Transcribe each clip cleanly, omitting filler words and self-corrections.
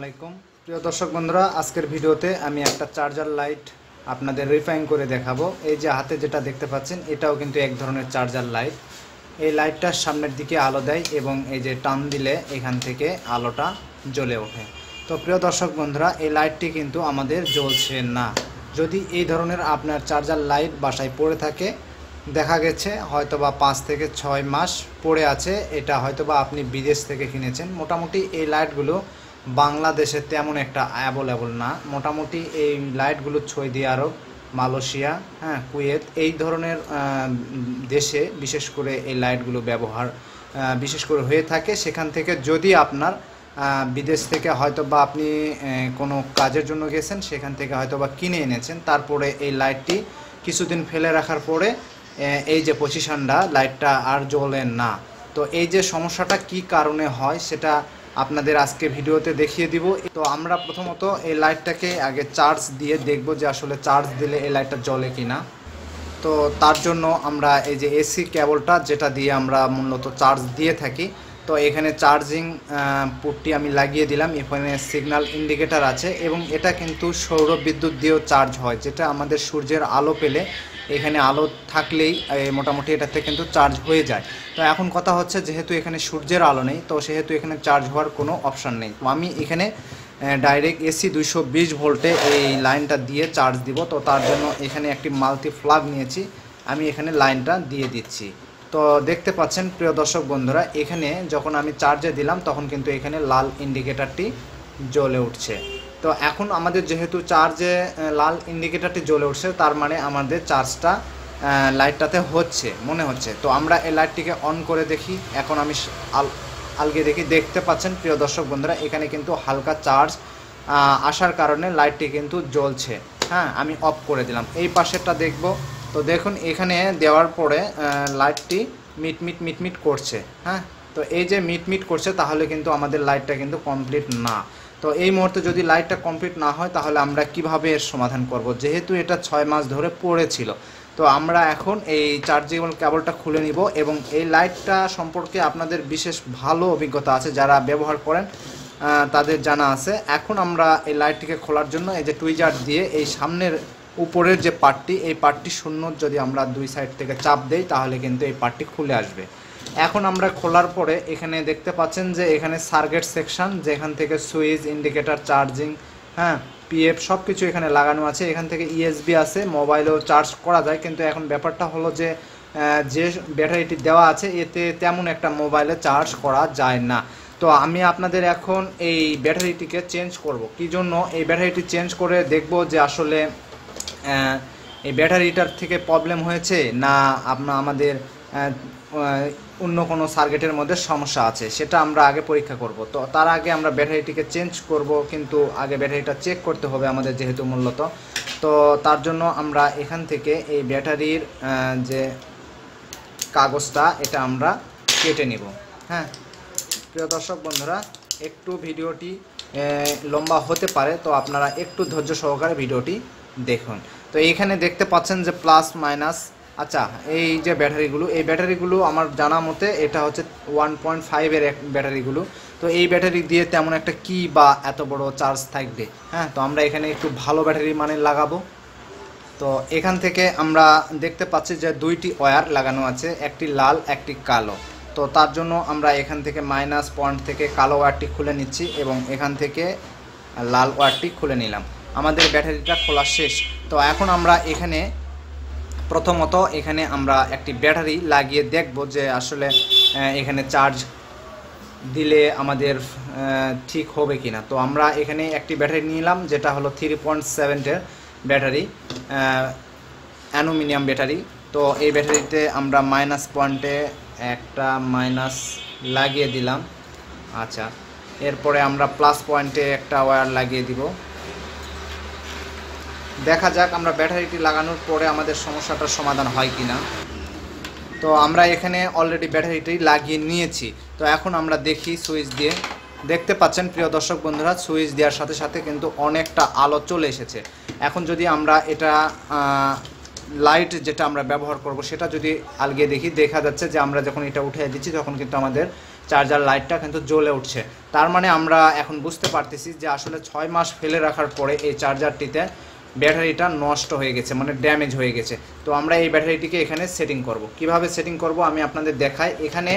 আলাইকুম প্রিয় দর্শক বন্ধুরা, আজকের ভিডিওতে আমি একটা চার্জার লাইট আপনাদের রিফাইন করে দেখাবো। এই যে হাতে যেটা দেখতে পাচ্ছেন এটাও কিন্তু এক ধরনের চার্জার লাইট। এই লাইটটার সামনের দিকে আলো দেয় এবং এই যে টান দিলে এখান থেকে আলোটা জ্বলে ওঠে। তো প্রিয় দর্শক বন্ধুরা, এই লাইটটি কিন্তু আমাদের জ্বলছে না। যদি এই ধরনের আপনার চার্জার লাইট বাসায় পড়ে থাকে, দেখা গেছে হয়তোবা 5 থেকে 6 মাস পড়ে আছে, এটা হয়তোবা আপনি বিদেশ থেকে কিনেছেন। মোটামুটি এই লাইটগুলো বাংলাদেশে তেমন একটা অ্যাভেলেবল না। মোটামুটি এই লাইটগুলো সৌদি আরব, মালয়েশিয়া, কুয়েত এই ধরনের দেশে বিশেষ করে এই লাইটগুলো ব্যবহার বিশেষ করে হয়ে থাকে। সেখান থেকে যদি আপনার বিদেশ থেকে হয়তোবা আপনি কোনো কাজের জন্য গেছেন, সেখান থেকে হয়তোবা কিনে এনেছেন, তারপরে এই লাইটটি কিছুদিন ফেলে রাখার পরে এই যে পজিশনটা লাইটটা আর জ্বলে না। তো এই যে সমস্যাটা কি কারণে হয় সেটা আপনাদের আজকে ভিডিওতে দেখিয়ে দিব। তো আমরা প্রথমত এই লাইটটাকে আগে চার্জ দিয়ে দেখব যে আসলে চার্জ দিলে এই লাইটটা জ্বলে কিনা। তো তার জন্য আমরা এই যে এসি কেবলটা যেটা দিয়ে আমরা মূলত চার্জ দিয়ে থাকি, তো এখানে চার্জিং পোর্টটি আমি লাগিয়ে দিলাম। এখানে সিগন্যাল ইন্ডিকেটর আছে এবং এটা কিন্তু সৌর বিদ্যুৎ দিয়েও চার্জ হয়, যেটা আমাদের সূর্যের আলো পেলে এখানে আলো থাকলেই মোটামুটি এটাতে কিন্তু চার্জ হয়ে যায়। তো এখন কথা হচ্ছে, যেহেতু এখানে সূর্যের আলো নেই, তো সেহেতু এখানে চার্জ হওয়ার কোনো অপশান নেই। তো আমি এখানে ডাইরেক্ট এসি 220 ভোল্টে এই লাইনটা দিয়ে চার্জ দিব। তো তার জন্য এখানে একটি মাল্টি প্লাগ নিয়েছি, আমি এখানে লাইনটা দিয়ে দিচ্ছি। তো দেখতে পাচ্ছেন প্রিয় দর্শক বন্ধুরা, এখানে যখন আমি চার্জে দিলাম তখন কিন্তু এখানে লাল ইন্ডিকেটরটি জ্বলে উঠছে। তো এখন আমাদের যেহেতু চার্জে লাল ইন্ডিকেটরটি জ্বলে উঠছে, তার মানে আমাদের চার্জটা লাইটটাতে হচ্ছে মনে হচ্ছে। তো আমরা এই লাইটটিকে অন করে দেখি। এখন আমি আলগে দেখি, দেখতে পাচ্ছেন প্রিয় দর্শক বন্ধুরা, এখানে কিন্তু হালকা চার্জ আসার কারণে লাইটটি কিন্তু জ্বলছে। আমি অফ করে দিলাম। এই পাশেরটা দেখব। তো দেখুন এখানে দেওয়ার পরে লাইটটি মিটমিট করছে। তো এই যে মিটমিট করছে, তাহলে কিন্তু আমাদের লাইটটা কিন্তু কমপ্লিট না। তো এই মুহূর্তে যদি লাইটটা কমপ্লিট না হয়, তাহলে আমরা কিভাবে এর সমাধান করব? যেহেতু এটা 6 মাস ধরে পড়েছিল, তো আমরা এখন এই চার্জেবল কেবলটা খুলে নিব এবং এই লাইটটা সম্পর্কে আপনাদের বিশেষ ভালো অভিজ্ঞতা আছে, যারা ব্যবহার করেন তাদের জানা আছে। এখন আমরা এই লাইটটিকে খোলার জন্য এই যে টুইজার দিয়ে এই সামনের উপরের যে পার্টটি, এই পার্টটি শূন্য যদি আমরা দুই সাইড থেকে চাপ দেই, তাহলে কিন্তু এই পার্টটি খুলে আসবে। এখন আমরা খোলার পরে এখানে দেখতে পাচ্ছেন যে এখানে সার্কিট সেকশন, যেখান থেকে সুইচ, ইন্ডিকেটর, চার্জিং, পিএফ সব কিছু এখানে লাগানো আছে। এখান থেকে ইউএসবি আছে, মোবাইলেও চার্জ করা যায়। কিন্তু এখন ব্যাপারটা হলো যে ব্যাটারিটি দেওয়া আছে, এতে তেমন একটা মোবাইলে চার্জ করা যায় না। তো আমি আপনাদের এখন এই ব্যাটারিটিকে চেঞ্জ করব। কি জন্য এই ব্যাটারিটি চেঞ্জ করে দেখব যে আসলে এই ব্যাটারিটার থেকে প্রবলেম হয়েছে না আমাদের অন্য কোনো সার্কিটের মধ্যে সমস্যা আছে, সেটা আমরা আগে পরীক্ষা করব। তো তার আগে আমরা ব্যাটারিটিকে চেঞ্জ করব, কিন্তু আগে ব্যাটারিটা চেক করতে হবে আমাদের যেহেতু মূলত। তো তার জন্য আমরা এখান থেকে এই ব্যাটারির যে কাগজটা, এটা আমরা কেটে নিব। প্রিয় দর্শক বন্ধুরা, একটু ভিডিওটি লম্বা হতে পারে, তো আপনারা একটু ধৈর্য সহকারে ভিডিওটি দেখুন। তো এইখানে দেখতে পাচ্ছেন যে প্লাস মাইনাস। আচ্ছা, এই যে ব্যাটারিগুলো, এই ব্যাটারিগুলো আমার জানা মতে এটা হচ্ছে 1.5-এর ব্যাটারিগুলো। তো এই ব্যাটারি দিয়ে তেমন একটা কি বা এত বড় চার্জ থাকবে? তো আমরা এখানে একটু ভালো ব্যাটারি মানে লাগাবো। তো এখান থেকে আমরা দেখতে পাচ্ছি যে দুইটি ওয়্যার লাগানো আছে, একটি লাল একটি কালো। তো তার জন্য আমরা এখান থেকে মাইনাস পয়েন্ট থেকে কালো ওয়্যারটি খুলে নিচ্ছি এবং এখান থেকে লাল ওয়্যারটি খুলে নিলাম। আমাদের ব্যাটারিটা খোলা শেষ। তো এখন আমরা এখানে প্রথমত এখানে আমরা একটি ব্যাটারি লাগিয়ে দেখব যে আসলে এখানে চার্জ দিলে আমাদের ঠিক হবে কিনা। তো আমরা এখানে একটি ব্যাটারি নিলাম, যেটা হলো 3.7-এর ব্যাটারি, অ্যালুমিনিয়াম ব্যাটারি। তো এই ব্যাটারিতে আমরা মাইনাস পয়েন্টে একটা মাইনাস লাগিয়ে দিলাম। আচ্ছা, এরপরে আমরা প্লাস পয়েন্টে একটা ওয়্যার লাগিয়ে দিব। দেখা যাক আমরা ব্যাটারিটি লাগানোর পরে আমাদের সমস্যাটার সমাধান হয় কিনা। তো আমরা এখানে অলরেডি ব্যাটারিটি লাগিয়ে নিয়েছি। তো এখন আমরা দেখি সুইচ দিয়ে। দেখতে পাচ্ছেন প্রিয় দর্শক বন্ধুরা, সুইচ দেওয়ার সাথে সাথে কিন্তু অনেকটা আলো চলে এসেছে। এখন যদি আমরা এটা লাইট যেটা আমরা ব্যবহার করব সেটা যদি আলগিয়ে দেখি, দেখা যাচ্ছে যে আমরা যখন এটা উঠিয়ে দিচ্ছি তখন কিন্তু আমাদের চার্জার লাইটটা কিন্তু জ্বলে উঠছে। তার মানে আমরা এখন বুঝতে পারতেছি যে আসলে 6 মাস ফেলে রাখার পরে এই চার্জারটিতে ব্যাটারিটা নষ্ট হয়ে গেছে, মানে ড্যামেজ হয়ে গেছে। তো আমরা এই ব্যাটারিটিকে এখানে সেটিং করব। কিভাবে সেটিং করব আমি আপনাদের দেখাই। এখানে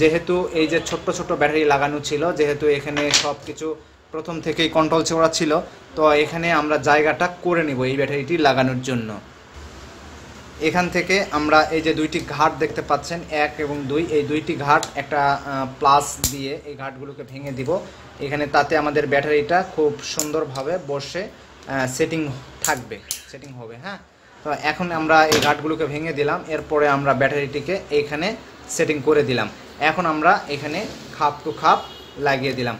যেহেতু এই যে ছোট্ট ছোট্ট ব্যাটারি লাগানো ছিল, যেহেতু এখানে সব কিছু প্রথম থেকেই কন্ট্রোল করা ছিল, তো এখানে আমরা জায়গাটা করে নিব এই ব্যাটারিটি লাগানোর জন্য। এখান থেকে আমরা এই যে দুইটি ঘাট দেখতে পাচ্ছেন 1 এবং 2, এই দুইটি ঘাট একটা প্লাস দিয়ে এই ঘাটগুলোকে ভেঙে দিব এখানে, তাতে আমাদের ব্যাটারিটা খুব সুন্দরভাবে বসে সেটিং থাকবে, সেটিং হবে। হ্যাঁ, তো এখন আমরা এই ঘাটগুলোকে ভেঙে দিলাম, এরপরে আমরা ব্যাটারিটিকে এইখানে সেটিং করে দিলাম। এখন আমরা এখানে খাপ টু খাপ লাগিয়ে দিলাম।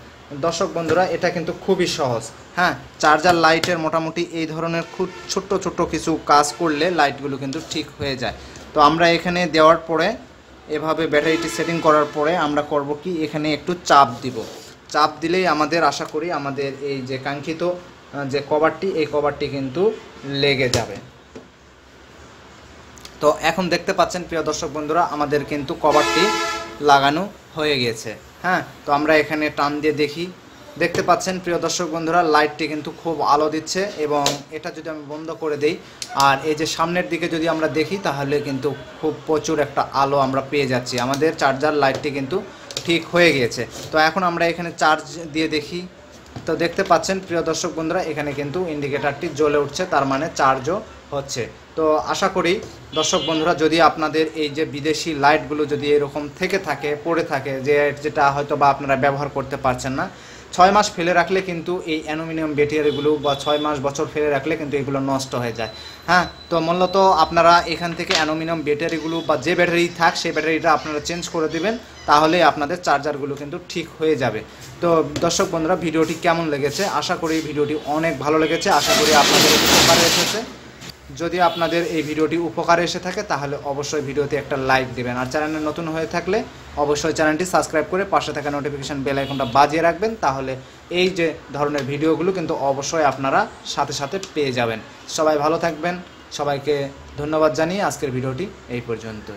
দর্শক বন্ধুরা, এটা কিন্তু খুবই সহজ। হ্যাঁ, চার্জার লাইটের মোটামুটি এই ধরনের খুব ছোট্ট ছোট্ট কিছু কাজ করলে লাইটগুলো কিন্তু ঠিক হয়ে যায়। তো আমরা এখানে দেওয়ার পরে এভাবে ব্যাটারিটি সেটিং করার পরে আমরা করব কি, এখানে একটু চাপ দিব। চাপ দিলেই আমাদের আশা করি আমাদের এই যে কাঙ্ক্ষিত যে কভারটি, এই কভারটি কিন্তু লেগে যাবে। তো এখন দেখতে পাচ্ছেন প্রিয় দর্শক বন্ধুরা, আমাদের কিন্তু কভারটি লাগানো হয়ে গেছে। হ্যাঁ, তো আমরা এখানে টান দিয়ে দেখি, দেখতে পাচ্ছেন প্রিয় দর্শক বন্ধুরা লাইটটি কিন্তু খুব আলো দিচ্ছে। এবং এটা যদি আমি বন্ধ করে দেই আর এই যে সামনের দিকে যদি আমরা দেখি, তাহলে কিন্তু খুব প্রচুর একটা আলো আমরা পেয়ে যাচ্ছি। আমাদের চার্জার লাইটটি কিন্তু ঠিক হয়ে গিয়েছে। তো এখন আমরা এখানে চার্জ দিয়ে দেখি, তো দেখতে পাচ্ছেন প্রিয় দর্শক বন্ধুরা এখানে কিন্তু ইন্ডিকেটারটি জ্বলে উঠছে, তার মানে চার্জও হচ্ছে। তো আশা করি দর্শক বন্ধুরা, যদি আপনাদের এই যে বিদেশি লাইটগুলো যদি এরকম থেকে থাকে, পড়ে থাকে, যেটা হয়তো বা আপনারা ব্যবহার করতে পারছেন না, 6 মাস ফেলে রাখলে কিন্তু এই অ্যালুমিনিয়াম ব্যাটারিগুলো বা 6 মাস বছর ফেলে রাখলে কিন্তু এগুলো নষ্ট হয়ে যায়। হ্যাঁ, তো মূলত আপনারা এখান থেকে অ্যালুমিনিয়াম ব্যাটারিগুলো বা যে ব্যাটারি থাক সেই ব্যাটারিটা আপনারা চেঞ্জ করে দিবেন, তাহলে আপনাদের চার্জারগুলো কিন্তু ঠিক হয়ে যাবে। তো দর্শক বন্ধুরা, ভিডিওটি কেমন লেগেছে? আশা করি ভিডিওটি অনেক ভালো লেগেছে, আশা করি আপনাদের উপকারে এসেছে। যদি আপনাদের এই ভিডিওটি উপকারে এসে থাকে তাহলে অবশ্যই ভিডিওতে একটা লাইক দিবেন, আর চ্যানেলে নতুন হয়ে থাকলে অবশ্যই চ্যানেলটি সাবস্ক্রাইব করে পাশে থাকা নোটিফিকেশন বেল আইকনটা বাজিয়ে রাখবেন, তাহলে এই যে ধরনের ভিডিওগুলো কিন্তু অবশ্যই আপনারা সাথে সাথে পেয়ে যাবেন। সবাই ভালো থাকবেন, সবাইকে ধন্যবাদ জানিয়ে আজকের ভিডিওটি এই পর্যন্ত।